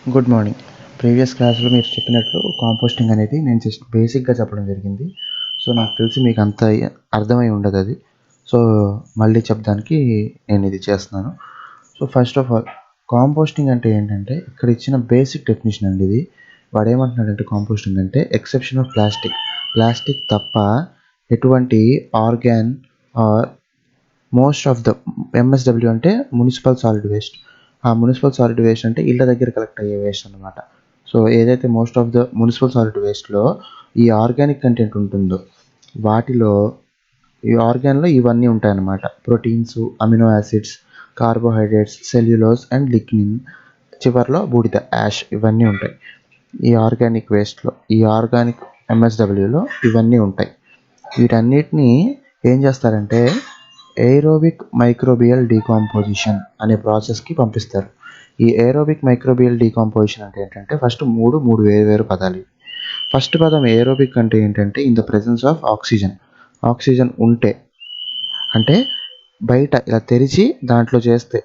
Good morning. Previous క్లాస్లో మీరు చెప్పినట్లు కాంపోస్టింగ్ అనేది నేను జస్ట్ బేసిక్గా చెప్పడం జరిగింది. సో నాకు తెలిసి మీకు అంత అర్థమై ఉండదు అది. సో మళ్ళీ చెప్పడానికి నేను ఇది చేస్తున్నాను. So first of all composting అంటే ఏంటంటే ఇక్కడ ఇచ్చిన బేసిక్ డెఫినేషన్ అండి ఇది. వాడు ఏమంటున్నాడంటే కాంపోస్టింగ్ అంటే ఎక్సెప్షన్ ఆఫ్ ప్లాస్టిక్ తప్ప ఎటువంటి organ or most of the MSW అంటే మున్సిపల్ సాలిడ్ వేస్ట్. ఆ మున్సిపల్ సాలిడ్ వేస్ట్ అంటే ఇళ్ళ దగ్గర కలెక్ట్ అయ్యే వేస్ట్ అనమాట. సో ఏదైతే most of the municipal solid వేస్ట్లో ఈ ఆర్గానిక్ కంటెంట్ ఉంటుందో వాటిలో ఈ ఆర్గాన్లో ఇవన్నీ ఉంటాయన్నమాట. Proteins, amino acids, carbohydrates, cellulose and lignin, చివరిలో బూడిద యాష్ ఇవన్నీ ఉంటాయి ఈ ఆర్గానిక్ వేస్ట్లో. ఈ ఆర్గానిక్ ఎంఎస్డబ్ల్యూలో ఇవన్నీ ఉంటాయి. వీటన్నిటిని ఏం చేస్తారంటే ఏరోబిక్ మైక్రోబియల్ డీకాంపోజిషన్ అనే ప్రాసెస్కి పంపిస్తారు. ఈ ఏరోబిక్ మైక్రోబియల్ డీకాంపోజిషన్ అంటే ఏంటంటే ఫస్ట్ మూడు వేరు పదాలు. ఫస్ట్ పదం ఏరోబిక్ అంటే ఏంటంటే in the presence of oxygen ఉంటే, అంటే బయట ఇలా తెరిచి దాంట్లో చేస్తే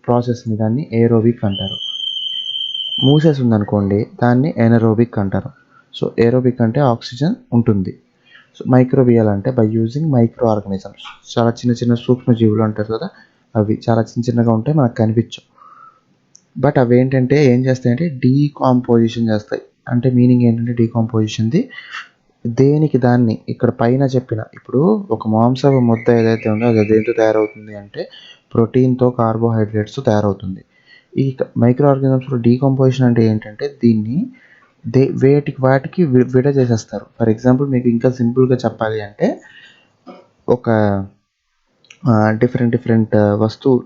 ప్రాసెస్ని దాన్ని ఏరోబిక్ అంటారు. మూసేసి ఉందనుకోండి దాన్ని ఎనరోబిక్ అంటారు. సో ఏరోబిక్ అంటే ఆక్సిజన్ ఉంటుంది. సో మైక్రోబియల్ అంటే బై యూజింగ్ మైక్రో ఆర్గానిజమ్స్, చాలా చిన్న సూక్ష్మజీవులు అంటారు కదా, అవి చాలా చిన్నగా ఉంటాయి, మనకు కనిపించవు. బట్ అవి ఏంటంటే ఏం చేస్తాయంటే డీకాంపోజిషన్ చేస్తాయి. అంటే మీనింగ్ ఏంటంటే డీకాంపోజిషన్ది దేనికి దాన్ని ఇక్కడ పైన చెప్పిన ఇప్పుడు ఒక మాంసపు ముద్ద ఏదైతే ఉందో అది దేంతో తయారవుతుంది అంటే ప్రోటీన్తో, కార్బోహైడ్రేట్స్తో తయారవుతుంది. ఈ మైక్రో ఆర్గానిజమ్స్లో డీకంపోజిషన్ అంటే ఏంటంటే దీన్ని వాటికి విడ చేసేస్తారు. ఫర్ ఎగ్జాంపుల్ మీకు ఇంకా సింపుల్గా చెప్పాలి అంటే ఒక డిఫరెంట్ వస్తువు,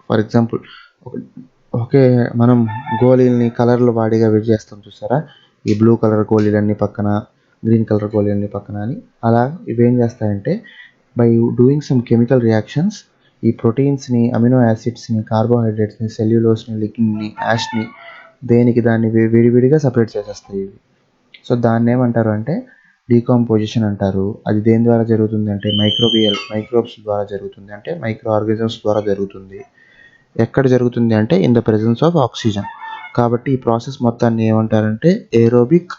ఫర్ ఎగ్జాంపుల్ ఒకే మనం గోళీలని కలర్లు వాడిగా విడి చేస్తాం చూసారా, ఈ బ్లూ కలర్ గోళీలన్నీ పక్కన, గ్రీన్ కలర్ గోళీలన్నీ పక్కన అని. అలా ఇవేం చేస్తాయంటే by doing some chemical reactions ఈ ప్రోటీన్స్ని, అమినో యాసిడ్స్ని, కార్బోహైడ్రేట్స్ని, సెల్యులోస్ని, లిగ్నిన్ని, యాష్ని దేనికి దాన్ని విడివిడిగా సపరేట్ చేసేస్తాయి ఇవి. సో దాన్ని ఏమంటారు అంటే డీకాంపోజిషన్ అంటారు. అది దేని ద్వారా జరుగుతుంది అంటే మైక్రోబ్స్ ద్వారా జరుగుతుంది, అంటే మైక్రో ఆర్గానిజమ్స్ ద్వారా జరుగుతుంది. ఎక్కడ జరుగుతుంది అంటే in the presence of oxygen. కాబట్టి ఈ ప్రాసెస్ మొత్తాన్ని ఏమంటారంటే ఏరోబిక్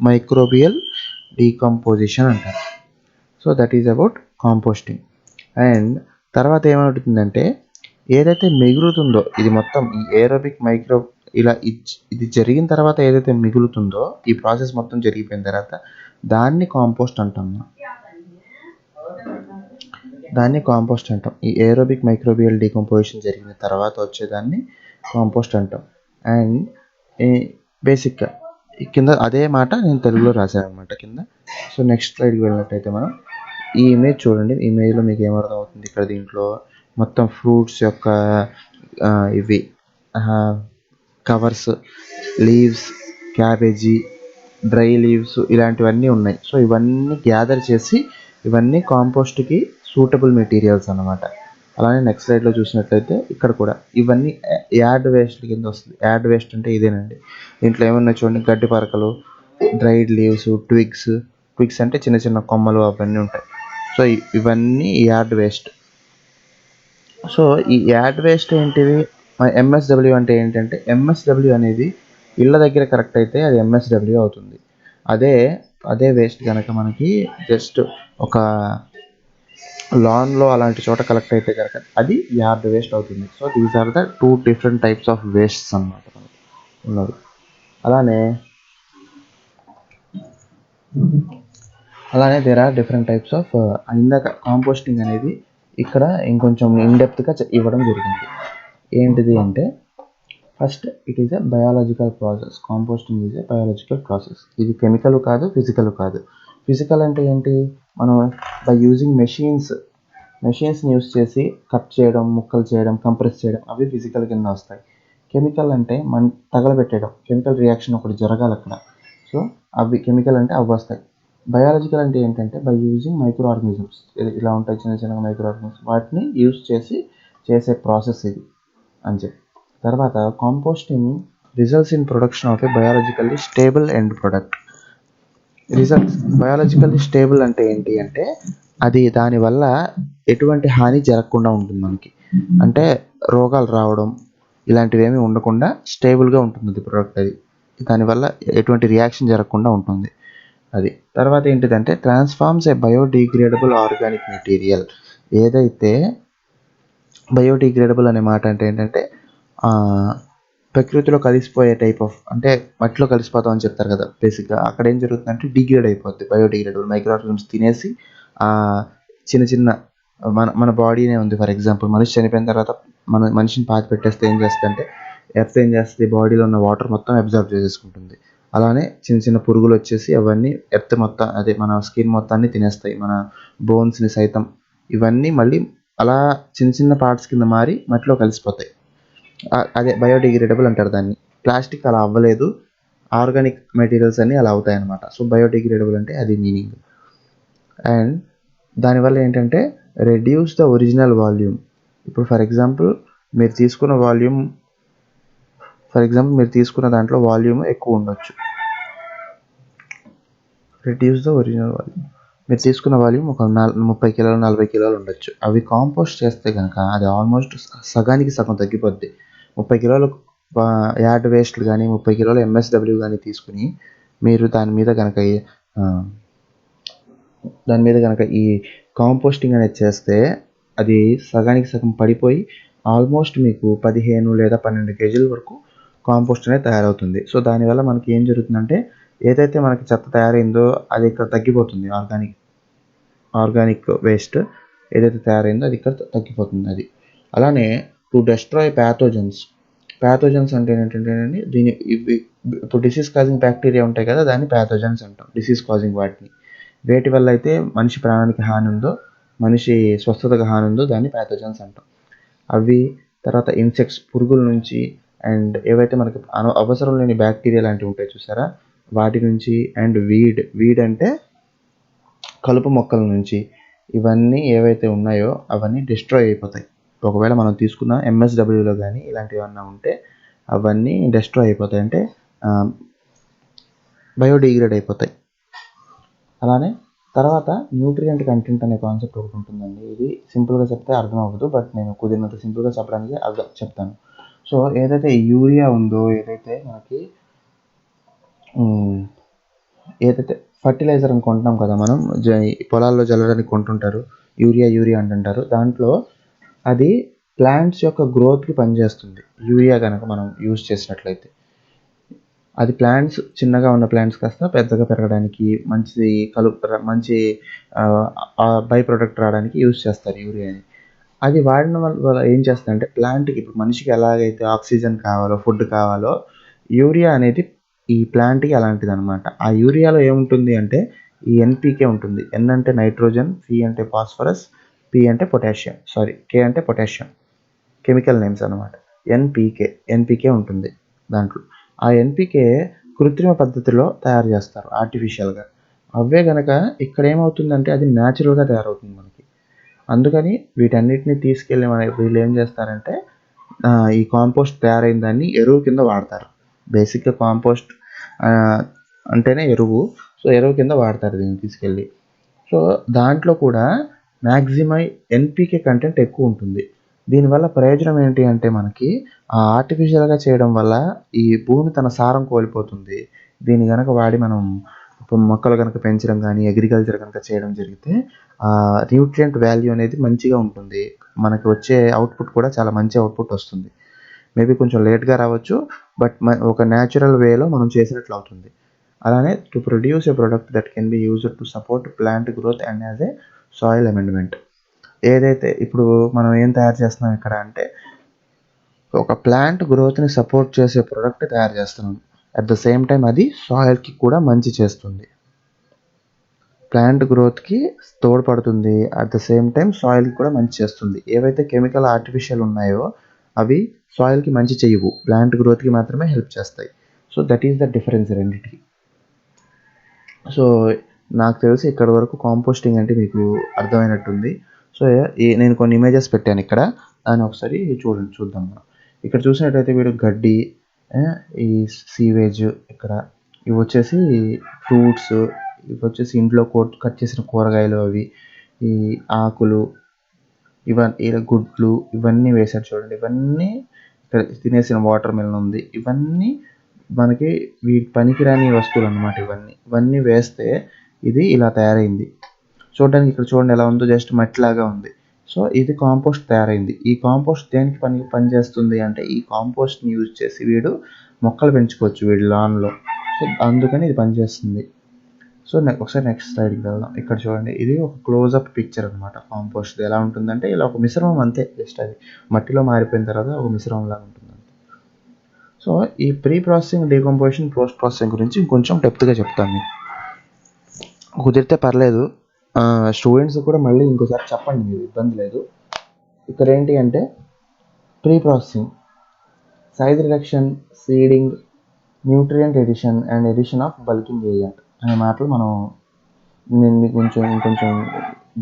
మైక్రోబియల్ డీకంపోజిషన్ అంటారు. So that is about composting. And తర్వాత ఏమవుతుందంటే ఏదైతే మిగులుతుందో ఇది మొత్తం ఈ ఏరోబిక్ ఇలా ఇది జరిగిన తర్వాత ఏదైతే మిగులుతుందో ఈ ప్రాసెస్ మొత్తం జరిగిపోయిన తర్వాత దాన్ని కాంపోస్ట్ అంటాం. ఈ ఏరోబిక్ మైక్రోబియల్ డీకంపోజిషన్ జరిగిన తర్వాత వచ్చేదాన్ని కాంపోస్ట్ అంటాం. అండ్ బేసిక్గా కింద అదే మాట నేను తెలుగులో రాశాను అనమాట కింద. సో నెక్స్ట్ స్లైడ్కి వెళ్ళినట్టయితే మనం ఈ ఇమేజ్ చూడండి. ఈ ఇమేజ్లో మీకు ఏమర్థం అవుతుంది, ఇక్కడ దీంట్లో మొత్తం ఫ్రూట్స్ యొక్క ఇవి covers, leaves, cabbage, dry leaves ఇలాంటివన్నీ ఉన్నాయి. సో ఇవన్నీ గ్యాదర్ చేసి ఇవన్నీ కాంపోస్ట్కి సూటబుల్ మెటీరియల్స్ అన్నమాట. అలానే నెక్స్ట్ స్లైడ్లో చూసినట్లయితే ఇక్కడ కూడా ఇవన్నీ యాడ్ వేస్ట్ కింద వస్తుంది. యాడ్ వేస్ట్ అంటే ఇదేనండి. దీంట్లో ఏమన్నా చూడండి, గడ్డి పరకలు, డ్రైడ్ లీవ్స్, ట్విగ్స్ అంటే చిన్న కొమ్మలు అవన్నీ ఉంటాయి. సో ఇవన్నీ యాడ్ వేస్ట్. సో ఈ యాడ్ వేస్ట్ ఏంటిది, ఎంఎస్డబ్ల్యూ అంటే ఏంటంటే ఎంఎస్డబ్ల్యూ అనేది ఇళ్ళ దగ్గర కరెక్ట్ అయితే అది ఎంఎస్డబ్ల్యూ అవుతుంది. అదే వేస్ట్ కనుక మనకి జస్ట్ ఒక లాన్లో అలాంటి చోట కలెక్ట్ అయితే కనుక అది యార్డ్ వేస్ట్ అవుతుంది. So these are the 2 different types of wastes అన్నమాట ఉన్నది. అలానే there are different types of ఇందాక కాంపోస్టింగ్ అనేది ఇక్కడ ఇంకొంచెం ఇన్డెప్త్గా ఇవ్వడం జరిగింది. ఏంటిది అంటే first it is a biological process. Composting is a biological process. ఇది కెమికల్ కాదు, ఫిజికల్ కాదు. ఫిజికల్ అంటే ఏంటి, మనం బై యూజింగ్ మెషిన్స్ని యూస్ చేసి కట్ చేయడం, ముక్కలు చేయడం, కంప్రెస్ చేయడం అవి ఫిజికల్ కింద వస్తాయి. కెమికల్ అంటే తగలబెట్టేయడం, కెమికల్ రియాక్షన్ ఒకటి జరగాలి అక్కడ. సో అవి కెమికల్ అంటే అవి వస్తాయి. బయాలజికల్ అంటే ఏంటంటే బై యూజింగ్ మైక్రో ఆర్గానిజమ్స్, ఇలా ఉంటాయి చిన్న మైక్రో ఆర్గానిజమ్స్, వాటిని యూస్ చేసి చేసే ప్రాసెస్ ఇది అని చెప్పి. తర్వాత composting results in production of A biologically stable end product. Biologically stable అంటే ఏంటి అంటే అది దానివల్ల ఎటువంటి హాని జరగకుండా ఉంటుంది మనకి. అంటే రోగాలు రావడం, ఇలాంటివి ఏమీ ఉండకుండా స్టేబుల్గా ఉంటుంది అది ప్రోడక్ట్. అది దానివల్ల ఎటువంటి రియాక్షన్ జరగకుండా ఉంటుంది అది. తర్వాత ఏంటిదంటే ట్రాన్స్ఫార్మ్స్ ఏ బయోడిగ్రేడబుల్ ఆర్గానిక్ మెటీరియల్. ఏదైతే బయోడిగ్రేడబుల్ అనే మాట అంటే ఏంటంటే ప్రకృతిలో కలిసిపోయే టైప్ ఆఫ్, అంటే మట్టిలో కలిసిపోతాం అని చెప్తారు కదా బేసిక్గా. అక్కడ ఏం జరుగుతుందంటే డిగ్రేడ్ అయిపోద్ది. బయోడిగ్రేడబుల్ మైక్రో ఆర్గానిజమ్స్ తినేసి చిన్న చిన్న మన బాడీనే ఉంది. ఫర్ ఎగ్జాంపుల్ మనిషి చనిపోయిన తర్వాత మనిషిని పాతి పెట్టేస్తే ఏం చేస్తుందంటే ఎర్త్ ఏం చేస్తుంది, బాడీలో ఉన్న వాటర్ మొత్తం అబ్జర్వ్ చేసేసుకుంటుంది. అలానే చిన్న చిన్న పురుగులు వచ్చేసి అవన్నీ ఎర్త్ మొత్తం, అదే మన స్కిన్ మొత్తాన్ని తినేస్తాయి, మన బోన్స్ని సైతం. ఇవన్నీ మళ్ళీ అలా చిన్న చిన్న పార్ట్స్ కింద మారి మట్టిలో కలిసిపోతాయి. అదే బయోడిగ్రేడబుల్ అంటారు దాన్ని. ప్లాస్టిక్ అలా అవ్వలేదు, ఆర్గానిక్ మెటీరియల్స్ అన్నీ అలా అవుతాయి అన్నమాట. సో బయోడిగ్రేడబుల్ అంటే అది మీనింగ్. అండ్ దానివల్ల ఏంటంటే రెడ్యూస్ ద ఒరిజినల్ వాల్యూమ్. ఇప్పుడు ఫర్ ఎగ్జాంపుల్ మీరు తీసుకున్న దాంట్లో వాల్యూమ్ ఎక్కువ ఉండొచ్చు. Reduce the original volume. మీరు తీసుకున్న వాల్యూమ్ ఒక 30 కిలోలు 40 కిలోలు ఉండొచ్చు. అవి కాంపోస్ట్ చేస్తే కనుక అది ఆల్మోస్ట్ సగానికి సగం తగ్గిపోద్ది. 30 కిలోలు యార్డ్ వేస్ట్లు కానీ 30 కిలోలు ఎంఎస్డబ్ల్యూ కానీ తీసుకుని మీరు దాని మీద కనుక ఈ కాంపోస్టింగ్ అనేది చేస్తే అది సగానికి సగం పడిపోయి ఆల్మోస్ట్ మీకు 15 లేదా 12 కేజీల వరకు కాంపోస్ట్ అనేది తయారవుతుంది. సో దానివల్ల మనకి ఏం జరుగుతుందంటే ఏదైతే మనకి చెత్త తయారైందో అది ఇక్కడ తగ్గిపోతుంది. ఆర్గానిక్ వేస్ట్ ఏదైతే తయారైందో అది ఇక్కడ తగ్గిపోతుంది. అది అలానే టు డెస్ట్రాయ్ ప్యాథోజన్స్ అంటే ఏంటంటే ఇప్పుడు డిసీజ్ కాజింగ్ బ్యాక్టీరియా ఉంటాయి కదా, దాన్ని ప్యాథోజన్స్ అంటాం. డిసీజ్ కాజింగ్ వాటిని, వేటి వల్ల అయితే మనిషి ప్రాణానికి హాని ఉందో, మనిషి స్వస్థతకు హాని ఉందో దాన్ని ప్యాథోజన్స్ అంటాం. అవి తర్వాత ఇన్సెక్ట్స్, పురుగుల నుంచి, అండ్ ఏవైతే మనకి అవసరం లేని బ్యాక్టీరియా లాంటివి ఉంటాయి చూసారా, వాటి నుంచి, అండ్ వీడ్ అంటే కలుపు మొక్కల నుంచి, ఇవన్నీ ఏవైతే ఉన్నాయో అవన్నీ డిస్ట్రాయ్ అయిపోతాయి. ఒకవేళ మనం తీసుకున్న ఎంఎస్డబ్ల్యూలో కానీ ఇలాంటివి ఏమన్నా ఉంటే అవన్నీ డిస్ట్రాయ్ అయిపోతాయి, అంటే బయోడిగ్రేడ్ అయిపోతాయి. అలానే తర్వాత న్యూట్రియంట్ కంటెంట్ అనే కాన్సెప్ట్ ఒకటి ఉంటుందండి. ఇది సింపుల్గా చెప్తే అర్థం అవ్వదు, బట్ నేను కుదిరినంత సింపుల్గా చెప్పడానికి చెప్తాను. సో ఏదైతే యూరియా ఉందో, ఏదైతే ఫర్టిలైజర్ అని కొంటున్నాం కదా మనం, పొలాల్లో జల్లడానికి కొంటుంటారు, యూరియా అంటుంటారు. దాంట్లో అది ప్లాంట్స్ యొక్క గ్రోత్కి పనిచేస్తుంది. యూరియా కనుక మనం యూజ్ చేసినట్లయితే అది ప్లాంట్స్, చిన్నగా ఉన్న ప్లాంట్స్ కాస్త పెద్దగా పెరగడానికి, మంచి బై ప్రొడక్ట్ రావడానికి యూజ్ చేస్తారు యూరియాని. అది వాడిన వల్ల ఏం చేస్తుందంటే ప్లాంట్కి, ఇప్పుడు మనిషికి ఎలాగైతే ఆక్సిజన్ కావాలో, ఫుడ్ కావాలో, యూరియా అనేది ఈ ప్లాంట్కి అలాంటిది అనమాట. ఆ యూరియాలో ఏముంటుంది అంటే ఈ ఎన్పికే ఉంటుంది. ఎన్ అంటే నైట్రోజన్, పి అంటే ఫాస్ఫరస్, కే అంటే పొటాషియం, కెమికల్ నేమ్స్ అనమాట. ఎన్పికే ఉంటుంది దాంట్లో. ఆ ఎన్పికే కృత్రిమ పద్ధతిలో తయారు చేస్తారు, ఆర్టిఫిషియల్గా. అవే గనక ఇక్కడ ఏమవుతుందంటే అది న్యాచురల్గా తయారవుతుంది మనకి. అందుకని వీటన్నిటిని తీసుకెళ్ళి వీళ్ళు ఏం చేస్తారంటే ఈ కాంపోస్ట్ తయారైన దాన్ని ఎరువు కింద వాడతారు. బేసిక్గా కాంపోస్ట్ అంటేనే ఎరువు. సో ఎరువు కింద వాడతారు దీన్ని తీసుకెళ్ళి. సో దాంట్లో కూడా మ్యాక్సిమం ఎన్పికే కంటెంట్ ఎక్కువ ఉంటుంది. దీనివల్ల ప్రయోజనం ఏంటి అంటే మనకి ఆర్టిఫిషియల్గా చేయడం వల్ల ఈ భూమి తన సారం కోల్పోతుంది. దీన్ని కనుక వాడి మనం మొక్కలు కనుక పెంచడం కానీ, అగ్రికల్చర్ కనుక చేయడం జరిగితే న్యూట్రియంట్ వాల్యూ అనేది మంచిగా ఉంటుంది. మనకి వచ్చే అవుట్పుట్ కూడా చాలా మంచి అవుట్పుట్ వస్తుంది. మేబీ కొంచెం లేట్గా రావచ్చు, బట్ ఒక న్యాచురల్ వేలో మనం చేసినట్లు అవుతుంది. అలానే to produce a product that can be used to support plant growth and as a soil amendment. ఏదైతే ఇప్పుడు మనం ఏం తయారు చేస్తున్నాం ఇక్కడ అంటే ఒక ప్లాంట్ గ్రోత్ని సపోర్ట్ చేసే ప్రోడక్ట్ తయారు చేస్తున్నాం. అట్ ద సేమ్ టైం అది సాయిల్కి కూడా మంచి చేస్తుంది, ప్లాంట్ గ్రోత్కి తోడ్పడుతుంది, అట్ ద సేమ్ టైం సాయిల్కి కూడా మంచి చేస్తుంది. ఏవైతే కెమికల్ ఆర్టిఫిషియల్ ఉన్నాయో అవి సాయిల్కి మంచి చేయవు, ప్లాంట్ గ్రోత్కి మాత్రమే హెల్ప్ చేస్తాయి. So that is the difference రెండింటికి. సో నాకు తెలిసి ఇక్కడ వరకు కాంపోస్టింగ్ అంటే మీకు అర్థమైనట్టుంది. సో నేను కొన్ని ఇమేజెస్ పెట్టాను ఇక్కడ, దాన్ని ఒకసారి చూద్దాం మనం. ఇక్కడ చూసినట్టయితే వీడు గడ్డి, ఈ సీవేజ్, ఇక్కడ ఇవి వచ్చేసి ఫ్రూట్స్, ఇవి వచ్చేసి ఇంట్లో కట్ చేసిన కూరగాయలు, అవి ఈ ఆకులు, గుడ్లు, ఇవన్నీ వేశారు చూడండి. ఇవన్నీ ఇక్కడ తినేసిన వాటర్ మిలన్ ఉంది. ఇవన్నీ మనకి వీటి పనికిరాని వస్తువులు అన్నమాట. ఇవన్నీ వేస్తే ఇది ఇలా తయారైంది. చూడడానికి ఇక్కడ చూడండి ఎలా ఉందో, జస్ట్ మట్టిలాగా ఉంది. సో ఇది కాంపోస్ట్ తయారైంది. ఈ కాంపోస్ట్ దేనికి పనిచేస్తుంది అంటే ఈ కాంపోస్ట్ని యూజ్ చేసి వీడు మొక్కలు పెంచుకోవచ్చు వీడి లాన్లో. సో అందుకని ఇది పనిచేస్తుంది. సో ఒకసారి నెక్స్ట్ స్లైడ్కి వెళ్దాం. ఇక్కడ చూడండి, ఇది ఒక క్లోజ్అప్ పిక్చర్ అనమాట. కాంపోస్ట్ ఎలా ఉంటుందంటే ఇలా ఒక మిశ్రమం అంతే, జస్ట్ అది మట్టిలో మారిపోయిన తర్వాత ఒక మిశ్రమం లాగా ఉంటుంది. సో ఈ pre processing, decomposition, post processing గురించి ఇంకొంచెం డెప్త్గా చెప్తాను మీకు. కుదిరితే పర్లేదు స్టూడెంట్స్ కూడా మళ్ళీ ఇంకోసారి చెప్పండి, మీరు ఇబ్బంది లేదు. ఇక్కడ ఏంటి అంటే pre processing, size reduction, seeding, nutrient addition and addition of bulking agent అనే మాటలు నేను మీకు ఇంకొంచెం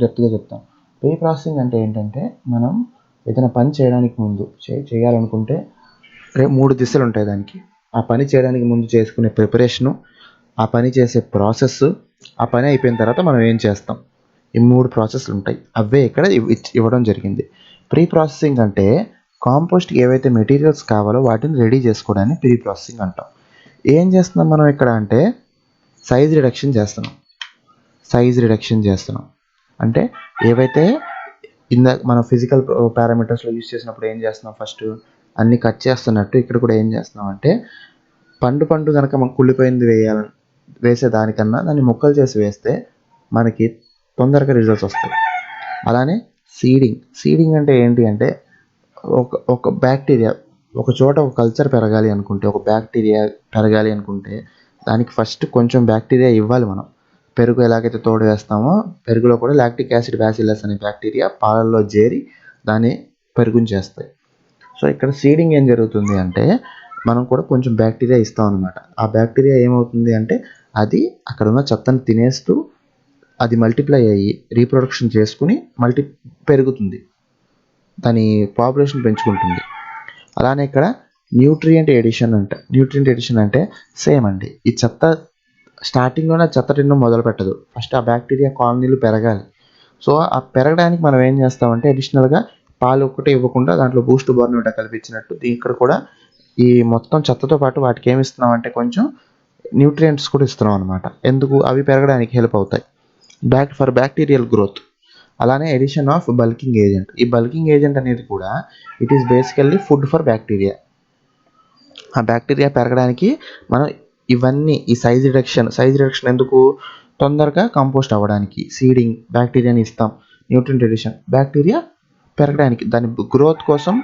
డెప్త్గా చెప్తాను. ప్రీ ప్రాసెసింగ్ అంటే ఏంటంటే మనం ఏదైనా పని చేయడానికి ముందు చేయాలనుకుంటే 3 దిశలు ఉంటాయి దానికి. ఆ పని చేయడానికి ముందు చేసుకునే ప్రిపరేషను, ఆ పని చేసే ప్రాసెస్, ఆ పని అయిపోయిన తర్వాత మనం ఏం చేస్తాం, ఈ 3 ప్రాసెస్లు ఉంటాయి. అవే ఇక్కడ ఇవ్వడం జరిగింది. ప్రీ ప్రాసెసింగ్ అంటే కాంపోస్ట్కి ఏవైతే మెటీరియల్స్ కావాలో వాటిని రెడీ చేసుకోవడాన్ని ప్రీ ప్రాసెసింగ్ అంటాం. ఏం చేస్తున్నాం మనం ఇక్కడ అంటే సైజ్ రిడక్షన్ చేస్తున్నాం. అంటే ఏవైతే ఇందాక మనం ఫిజికల్ పారామీటర్స్లో యూజ్ చేసినప్పుడు ఏం చేస్తున్నాం, ఫస్ట్ అన్నీ కట్ చేస్తున్నట్టు ఇక్కడ కూడా ఏం చేస్తున్నాం అంటే పండు కనుక మనకు కుళ్ళిపోయింది వేసే దానికన్నా దాన్ని ముక్కలు చేసి వేస్తే మనకి తొందరగా రిజల్ట్స్ వస్తాయి. అలానే సీడింగ్ అంటే ఏంటి అంటే ఒక బ్యాక్టీరియా ఒక చోట ఒక కల్చర్ పెరగాలి అనుకుంటే, ఒక బ్యాక్టీరియా పెరగాలి అనుకుంటే దానికి ఫస్ట్ కొంచెం బ్యాక్టీరియా ఇవ్వాలి. మనం పెరుగు ఎలాగైతే తోడు వేస్తామో పెరుగులో కూడా లాక్టిక్ యాసిడ్ బ్యాసిల్లస్ అనే బ్యాక్టీరియా పాలల్లో చేరి దాన్ని పెరుగుని చేస్తాయి. సో ఇక్కడ సీడింగ్ ఏం జరుగుతుంది అంటే మనం కూడా కొంచెం బ్యాక్టీరియా ఇస్తాం అనమాట. ఆ బ్యాక్టీరియా ఏమవుతుంది అంటే అది అక్కడ ఉన్న చెత్తను తినేస్తూ అది మల్టిప్లై అయ్యి రీప్రొడక్షన్ చేసుకుని పెరుగుతుంది, దాని పాపులేషన్ పెంచుకుంటుంది. అలానే ఇక్కడ న్యూట్రియంట్ ఎడిషన్ అంటే సేమ్ అండి. ఈ చెత్త స్టార్టింగ్లోనే చెత్త తినడం మొదలు పెట్టదు, ఫస్ట్ ఆ బ్యాక్టీరియా కాలనీలు పెరగాలి. సో ఆ పెరగడానికి మనం ఏం చేస్తామంటే అడిషనల్గా పాలు ఒక్కటే ఇవ్వకుండా దాంట్లో బూస్ట్ బోర్న్విటా కలిపించినట్టు ఇక్కడ కూడా ఈ మొత్తం చెత్తతో పాటు వాటికి ఏమి ఇస్తున్నాం అంటే కొంచెం న్యూట్రియంట్స్ కూడా ఇస్తున్నాం అనమాట. ఎందుకు, అవి పెరగడానికి హెల్ప్ అవుతాయి, ఫర్ బ్యాక్టీరియల్ గ్రోత్. అలానే ఎడిషన్ ఆఫ్ బల్కింగ్ ఏజెంట్. ఈ బల్కింగ్ ఏజెంట్ అనేది కూడా it is basically food for bacteria. ఆ బ్యాక్టీరియా పెరగడానికి మనం ఇవన్నీ ఈ సైజ్ రిడక్షన్ ఎందుకు, తొందరగా కంపోస్ట్ అవ్వడానికి. సీడింగ్, బ్యాక్టీరియాని ఇస్తాం. న్యూట్రియంట్ ఎడిషన్, బ్యాక్టీరియా పెరగడానికి దాని గ్రోత్ కోసం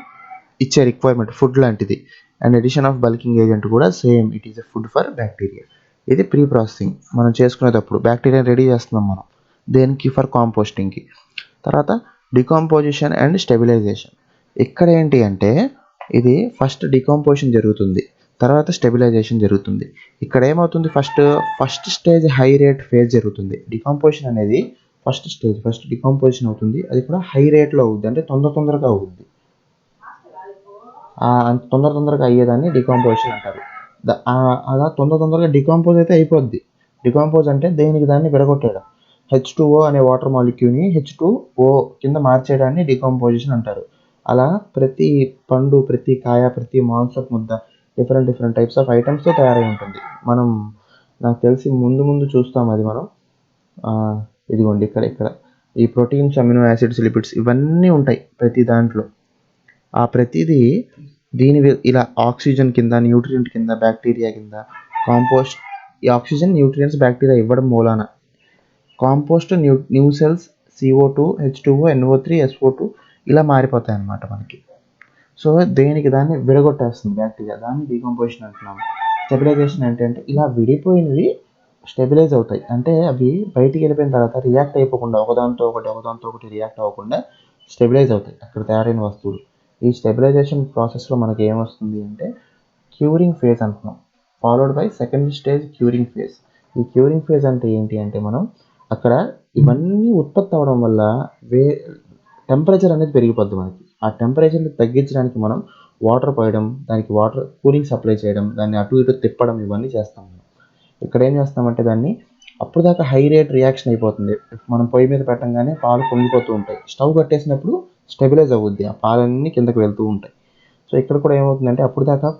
ఇచ్చే రిక్వైర్మెంట్, ఫుడ్ లాంటిది. And addition of bulking agent కూడా same, it is a food for bacteria. ఇది ప్రీ ప్రాసెసింగ్. మనం చేసుకునేటప్పుడు బ్యాక్టీరియా రెడీ చేస్తున్నాం మనం దేనికి, ఫర్ కాంపోస్టింగ్కి. తర్వాత డికాంపోజిషన్ అండ్ స్టెబిలైజేషన్. ఇక్కడ ఏంటి అంటే ఇది ఫస్ట్ డికాంపోజిషన్ జరుగుతుంది, తర్వాత స్టెబిలైజేషన్ జరుగుతుంది. ఇక్కడ ఏమవుతుంది, first stage high rate phase జరుగుతుంది. డికాంపోజిషన్ అనేది ఫస్ట్ డికాంపోజిషన్ అవుతుంది. అది కూడా హై రేట్లో అవుతుంది, అంటే తొందరగా అవుతుంది. తొందరగా అయ్యేదాన్ని డికాంపోజిషన్ అంటారు. అలా తొందరగా డికాంపోజ్ అయితే అయిపోద్ది. డికాంపోజ్ అంటే దేనికి దాన్ని విడగొట్టేయడం. H2O అనే వాటర్ మాలిక్యూల్ని H2O కింద మార్చేయడాన్ని డికాంపోజిషన్ అంటారు. అలా ప్రతి పండు, ప్రతి కాయ, ప్రతి మాంసపు ముద్ద డిఫరెంట్ టైప్స్ ఆఫ్ ఐటమ్స్తో తయారై ఉంటుంది. నాకు తెలిసి ముందు చూస్తాం అది మనం. ఇదిగోండి ఇక్కడ ఈ ప్రోటీన్స్, అమినో యాసిడ్స్, లిపిడ్స్ ఇవన్నీ ఉంటాయి ప్రతి దాంట్లో. ఆ ప్రతిదీ ఇలా ఆక్సిజన్ కింద, న్యూట్రియంట్ కింద, బ్యాక్టీరియా కింద కాంపోస్ట్. ఈ ఆక్సిజన్, న్యూట్రియంట్స్ బ్యాక్టీరియా ఇవ్వడం మూలాన compost new cells CO2, H2O, NO3, SO2 ఇలా మారిపోతాయి అన్నమాట మనకి. సో దేనికి దాన్ని విడగొట్టేస్తుంది బ్యాక్టీరియా, దాన్ని డీకంపోజిషన్ అంటున్నాము. స్టెబిలైజేషన్ అంటే ఇలా విడిపోయినవి స్టెబిలైజ్ అవుతాయి, అంటే అవి బయటికి వెళ్ళిపోయిన తర్వాత రియాక్ట్ అయిపోకుండా ఒకదాంతో ఒకటి రియాక్ట్ అవ్వకుండా స్టెబిలైజ్ అవుతాయి అక్కడ తయారైన వస్తువులు. ఈ స్టెబిలైజేషన్ ప్రాసెస్లో మనకి ఏమొస్తుంది అంటే క్యూరింగ్ ఫేజ్ అంటున్నాం, followed by second stage curing phase. ఈ క్యూరింగ్ ఫేజ్ అంటే ఏంటి అంటే మనం అక్కడ ఇవన్నీ ఉత్పత్తి అవ్వడం వల్ల టెంపరేచర్ అనేది పెరిగిపోద్ది మనకి. ఆ టెంపరేచర్ని తగ్గించడానికి మనం వాటర్ పోయడం, దానికి వాటర్ కూలింగ్ సప్లై చేయడం, దాన్ని అటు ఇటు తిప్పడం, ఇవన్నీ చేస్తాం మనం. ఇక్కడ ఏం చేస్తామంటే దాన్ని అప్పుడు దాకా హై రేట్ రియాక్షన్ అయిపోతుంది. మనం పొయ్యి మీద పెట్టంగానే పాలు పొంగిపోతూ ఉంటాయి. స్టవ్ కట్టేసినప్పుడు స్టెబిలైజ్ అవుద్ది, ఆ పాలన్నీ కిందకి వెళ్తూ ఉంటాయి. సో ఇక్కడ కూడా ఏమవుతుందంటే అప్పుడు దాకా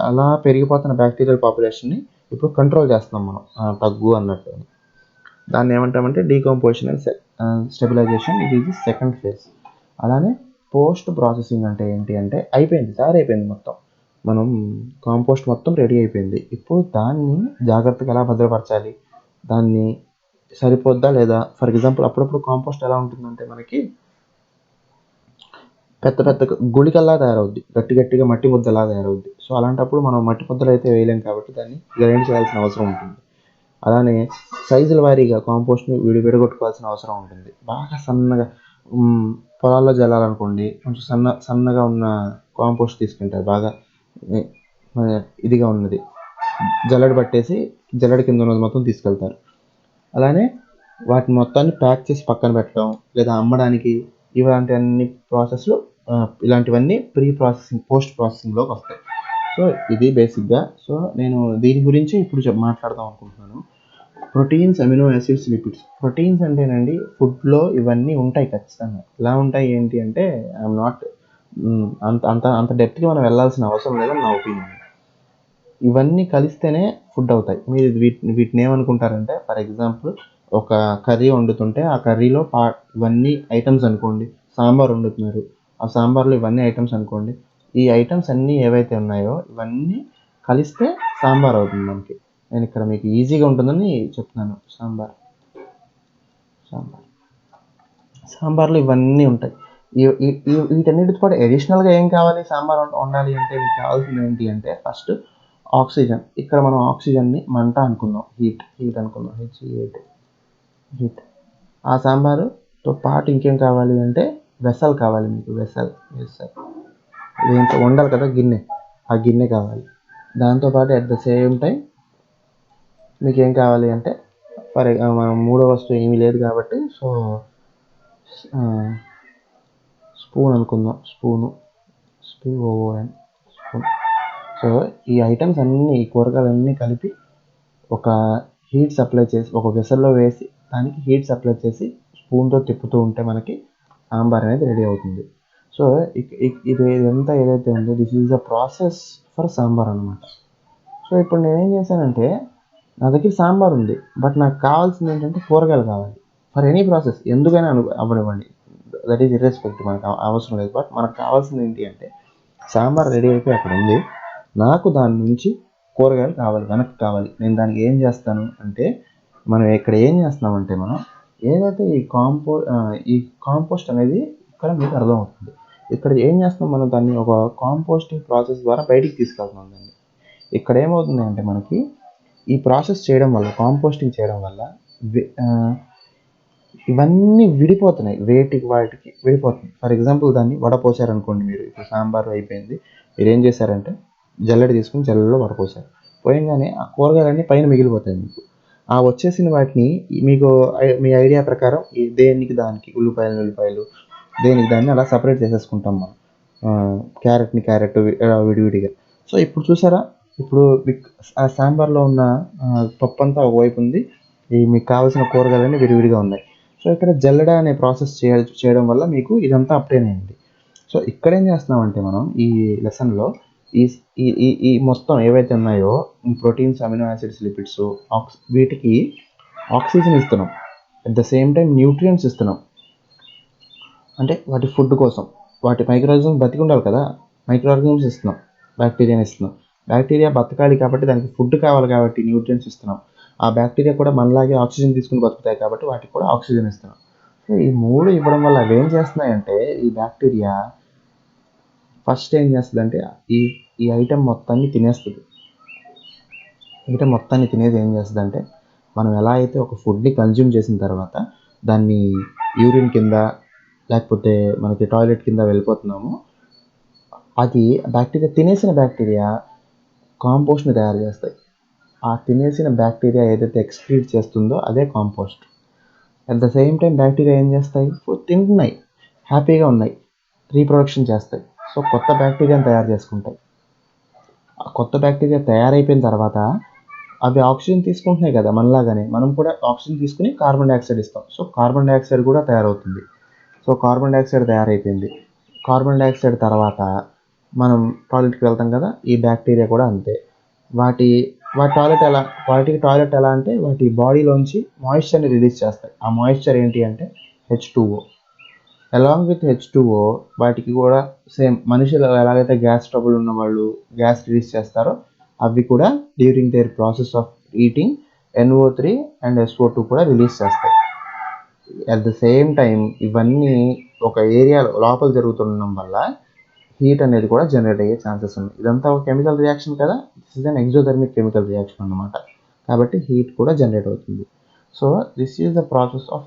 అలా పెరిగిపోతున్న బ్యాక్టీరియల్ పాపులేషన్ని ఇప్పుడు కంట్రోల్ చేస్తున్నాం మనం, తగ్గు అన్నట్టు. దాన్ని ఏమంటామంటే డీకంపోజిషన్ అండ్ స్టెబిలైజేషన్. ఇది సెకండ్ ఫేజ్. అలానే పోస్ట్ ప్రాసెసింగ్ అంటే ఏంటి అంటే తయారైపోయింది మొత్తం, మనం కాంపోస్ట్ మొత్తం రెడీ అయిపోయింది. ఇప్పుడు దాన్ని జాగ్రత్తగా ఎలా భద్రపరచాలి, దాన్ని సరిపోద్దా లేదా. ఫర్ ఎగ్జాంపుల్ అప్పుడప్పుడు కాంపోస్ట్ ఎలా ఉంటుందంటే మనకి పెద్ద గుళికల్లా తయారవుద్ది, గట్టిగా మట్టి ముద్దలా తయారవుద్ది. సో అలాంటప్పుడు మనం మట్టి ముద్దలు అయితే వేయలేం కాబట్టి దాన్ని గ్రైండ్ చేయాల్సిన అవసరం ఉంటుంది. అలానే సైజుల వారీగా కాంపోస్ట్ని విడగొట్టుకోవాల్సిన అవసరం ఉంటుంది. బాగా సన్నగా పొలాల్లో జల్లాలనుకోండి, కొంచెం సన్నగా ఉన్న కాంపోస్ట్ తీసుకుంటారు, బాగా ఇదిగా ఉన్నది, జల్లెడ కింద ఉన్నది మొత్తం తీసుకెళ్తారు. అలానే వాటిని మొత్తాన్ని ప్యాక్ చేసి పక్కన పెట్టడం లేదా అమ్మడానికి, ఇలాంటి అన్ని ప్రాసెస్లు, ఇలాంటివన్నీ పోస్ట్ ప్రాసెసింగ్లోకి వస్తాయి. సో ఇది బేసిక్గా. సో నేను దీని గురించి ఇప్పుడు మాట్లాడదాం అనుకుంటున్నాను. Proteins, amino acids, lipids. Proteins అంటేనండి ఫుడ్లో ఇవన్నీ ఉంటాయి ఖచ్చితంగా. ఎలా ఉంటాయి ఏంటి అంటే ఐఎమ్ నాట్ అంత డెప్త్కి మనం వెళ్ళాల్సిన అవసరం లేదని నా ఒపీనియన్. ఇవన్నీ కలిస్తేనే ఫుడ్ అవుతాయి. మీరు వీటిని ఏమనుకుంటారంటే, ఫర్ ఎగ్జాంపుల్ ఒక కర్రీ వండుతుంటే ఆ కర్రీలో ఇవన్నీ ఐటమ్స్ అనుకోండి. సాంబార్ వండుతున్నారు, ఆ సాంబార్లో ఇవన్నీ ఐటమ్స్ అనుకోండి. ఈ ఐటమ్స్ అన్నీ ఏవైతే ఉన్నాయో ఇవన్నీ కలిస్తే సాంబార్ అవుతుంది మనకి. నేను ఇక్కడ మీకు ఈజీగా ఉంటుందని చెప్తున్నాను. సాంబార్లో ఇవన్నీ ఉంటాయి. వీటన్నిటితో పాటు అడిషనల్గా ఏం కావాలి సాంబార్ వండాలి అంటే? మీకు కావాల్సింది ఏంటి అంటే ఫస్ట్ ఆక్సిజన్. ఇక్కడ మనం ఆక్సిజన్ని మంట అనుకుందాం, హీట్ అనుకుందాం, హీట్. ఆ సాంబారుతో పాటు ఇంకేం కావాలి అంటే వెసల్ కావాలి మీకు. వెసల్ దీంట్లో వండాలి కదా గిన్నె, ఆ గిన్నె కావాలి. దాంతోపాటు అట్ ద సేమ్ టైం మీకేం కావాలి అంటే మూడో వస్తువు ఏమీ లేదు కాబట్టి సో స్పూన్ అనుకుందాం, స్పూన్. సో ఈ ఐటమ్స్ అన్నీ, ఈ కూరగాయలన్నీ కలిపి ఒక హీట్ సప్లై చేసి ఒక వెసల్లో వేసి దానికి హీట్ సప్లై చేసి స్పూన్తో తిప్పుతూ ఉంటే మనకి సాంబార్ అనేది రెడీ అవుతుంది. సో ఇదంతా ఏదైతే ఉందో this is the process for sambar అనమాట. సో ఇప్పుడు నేనేం చేశానంటే, నా దగ్గర సాంబార్ ఉంది, బట్ నాకు కావాల్సింది ఏంటంటే కూరగాయలు కావాలి. ఫర్ ఎనీ ప్రాసెస్ ఎందుకైనా అవ్వనివ్వండి, దట్ ఈజ్ ఇర్రెస్పెక్ట్, మనకు అవసరం లేదు. బట్ మనకు కావాల్సింది ఏంటి అంటే సాంబార్ రెడీ అయిపోయి అక్కడ ఉంది, నాకు దాని నుంచి కూరగాయలు వెనక్కి కావాలి. నేను దానికి ఏం చేస్తాను అంటే, మనం ఇక్కడ ఏం చేస్తున్నామంటే మనం ఏదైతే ఈ కాంపోస్ట్ అనేది ఇక్కడ మీకు అర్థమవుతుంది. ఇక్కడ ఏం చేస్తున్నాం, మనం దాన్ని ఒక కాంపోస్టింగ్ ప్రాసెస్ ద్వారా బయటికి తీసుకెళ్తున్నాం దాన్ని. ఇక్కడ ఏమవుతుంది అంటే మనకి ఈ ప్రాసెస్ చేయడం వల్ల, కాంపోస్టింగ్ చేయడం వల్ల ఇవన్నీ విడిపోతున్నాయి, వాటికి విడిపోతుంది. ఫర్ ఎగ్జాంపుల్ దాన్ని వడపోసారనుకోండి, మీరు ఇప్పుడు సాంబార్ అయిపోయింది, మీరు ఏం చేశారంటే జల్లెడ తీసుకుని జల్లెడలో వడపోసారు, పోయంగానే ఆ కూరగాయలన్నీ పైన మిగిలిపోతాయి మీకు. ఆ వచ్చేసిన వాటిని మీకు మీ ఐడియా ప్రకారం దేనికి దానికి ఉల్లిపాయలు దేనికి దాన్ని అలా సపరేట్ చేసేసుకుంటాం మనం, క్యారెట్ విడివిడిగా. సో ఇప్పుడు చూసారా, ఇప్పుడు ఆ సాంబార్లో ఉన్న పప్పు అంతా ఒకవైపు ఉంది, మీకు కావాల్సిన కూరగాయలన్నీ విడివిడిగా ఉన్నాయి. సో ఇక్కడ జల్లెడ అనే ప్రాసెస్ చేయడం వల్ల మీకు ఇదంతా అప్టైన్ అయింది. సో ఇక్కడ ఏం చేస్తున్నామంటే మనం ఈ లెసన్లో ఈ మొత్తం ఏవైతే ఉన్నాయో ఈ ప్రోటీన్స్, అమినో యాసిడ్స్, లిపిడ్స్, వీటికి ఆక్సిజన్ ఇస్తున్నాం, at the same time nutrients ఇస్తున్నాం. అంటే వాటి ఫుడ్ కోసం, వాటి మైక్రోఆర్గానిజం బతికి ఉండాలి కదా, మైక్రోఆర్గానిజమ్స్ ఇస్తున్నాం, బ్యాక్టీరియాని ఇస్తున్నాం. బ్యాక్టీరియా బతకాలి కాబట్టి దానికి ఫుడ్ కావాలి కాబట్టి న్యూట్రియంట్స్ ఇస్తున్నాం. ఆ బ్యాక్టీరియా కూడా మనలాగే ఆక్సిజన్ తీసుకుని బతుకుతాయి కాబట్టి వాటికి కూడా ఆక్సిజన్ ఇస్తున్నాం. సో ఈ మూడు ఇవ్వడం వల్ల అవి ఏం చేస్తున్నాయంటే, ఈ బ్యాక్టీరియా ఫస్ట్ ఏం చేస్తుందంటే ఈ ఐటెం మొత్తాన్ని తినేస్తుంది. తినేది ఏం చేస్తుందంటే, మనం ఎలా అయితే ఒక ఫుడ్ని కన్జ్యూమ్ చేసిన తర్వాత దాన్ని యూరిన్ కింద లేకపోతే మనకి టాయిలెట్ కింద వెళ్ళిపోతున్నామో, అది తినేసిన బ్యాక్టీరియా కాంపోస్ట్ని తయారు చేస్తాయి. ఆ తినేసిన బ్యాక్టీరియా ఏదైతే ఎక్స్క్రీట్ చేస్తుందో అదే compost. At the same time bacteria ఏం చేస్తాయి, తింటున్నాయి, హ్యాపీగా ఉన్నాయి, రీప్రొడక్షన్ చేస్తాయి. సో కొత్త బ్యాక్టీరియాని తయారు చేసుకుంటాయి. ఆ కొత్త బ్యాక్టీరియా తయారైపోయిన తర్వాత అవి ఆక్సిజన్ తీసుకుంటున్నాయి కదా, మనలాగానే మనం కూడా ఆక్సిజన్ తీసుకుని కార్బన్ డైఆక్సైడ్ ఇస్తాం. సో కార్బన్ డైఆక్సైడ్ కూడా తయారవుతుంది. సో కార్బన్ డైఆక్సైడ్ తయారైపోయింది. కార్బన్ డైఆక్సైడ్ తర్వాత మనం టాయిలెట్కి వెళ్తాం కదా, ఈ బ్యాక్టీరియా కూడా అంతే. వాటి వాటికి టాయిలెట్ ఎలా అంటే వాటి బాడీలోంచి మాయిశ్చర్ని రిలీజ్ చేస్తాయి. ఆ మాయిశ్చర్ ఏంటి అంటే H2O. అలాంగ్ విత్ H2O వాటికి కూడా సేమ్ మనుషులు ఎలాగైతే గ్యాస్ ట్రబుల్ ఉన్న వాళ్ళు గ్యాస్ రిలీజ్ చేస్తారో, అవి కూడా during their process of eating NO3 and SO2 కూడా రిలీజ్ చేస్తాయి. అట్ ద సేమ్ టైం ఇవన్నీ ఒక ఏరియా లోపల జరుగుతుండడం వల్ల హీట్ అనేది కూడా జనరేట్ అయ్యే ఛాన్సెస్ ఉన్నాయి. ఇదంతా ఒక కెమికల్ రియాక్షన్ కదా, this is an exothermic chemical reaction అన్నమాట. కాబట్టి హీట్ కూడా జనరేట్ అవుతుంది. So this is the process of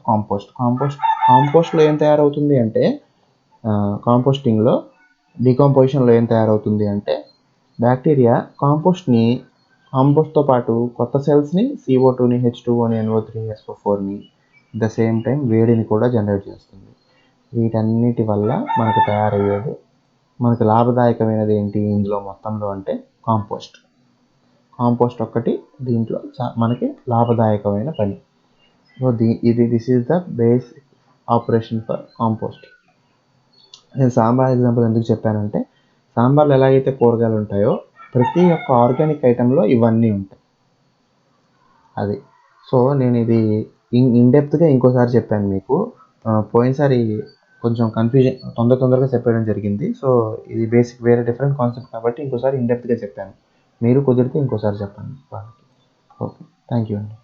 కాంపోస్ట్లో ఏం తయారవుతుంది అంటే కాంపోస్టింగ్లో డీకంపోజిషన్లో ఏం తయారవుతుంది అంటే బ్యాక్టీరియా కాంపోస్ట్తో పాటు కొత్త సెల్స్ని CO2ని H2Oని NO3 SO4ని ద సేమ్ టైం వేడిని కూడా జనరేట్ చేస్తుంది. వీటన్నిటి వల్ల మనకు తయారయ్యేది, మనకు లాభదాయకమైనది ఏంటి ఇందులో మొత్తంలో అంటే కాంపోస్ట్ ఒక్కటి దీంట్లో మనకి లాభదాయకమైన పని. So this is the basic operation for compost. నేను సాంబార్ ఎగ్జాంపుల్ ఎందుకు చెప్పానంటే సాంబార్లో ఎలాగైతే కూరగాయలు ఉంటాయో ప్రతి ఒక్క ఆర్గానిక్ ఐటెంలో ఇవన్నీ ఉంటాయి. అది సో నేను ఇది ఇన్డెప్త్గా ఇంకోసారి చెప్పాను మీకు. పోయినసారి కొంచెం తొందరగా చెప్పడం జరిగింది. సో ఇది బేసిక్ వేరే డిఫరెంట్ కాన్సెప్ట్ కాబట్టి ఇంకోసారి ఇన్డెప్త్గా చెప్పాను. మీరు కుదిరితే ఇంకోసారి చెప్పండి వాళ్ళకి. ఓకే, థ్యాంక్ యూ అండి.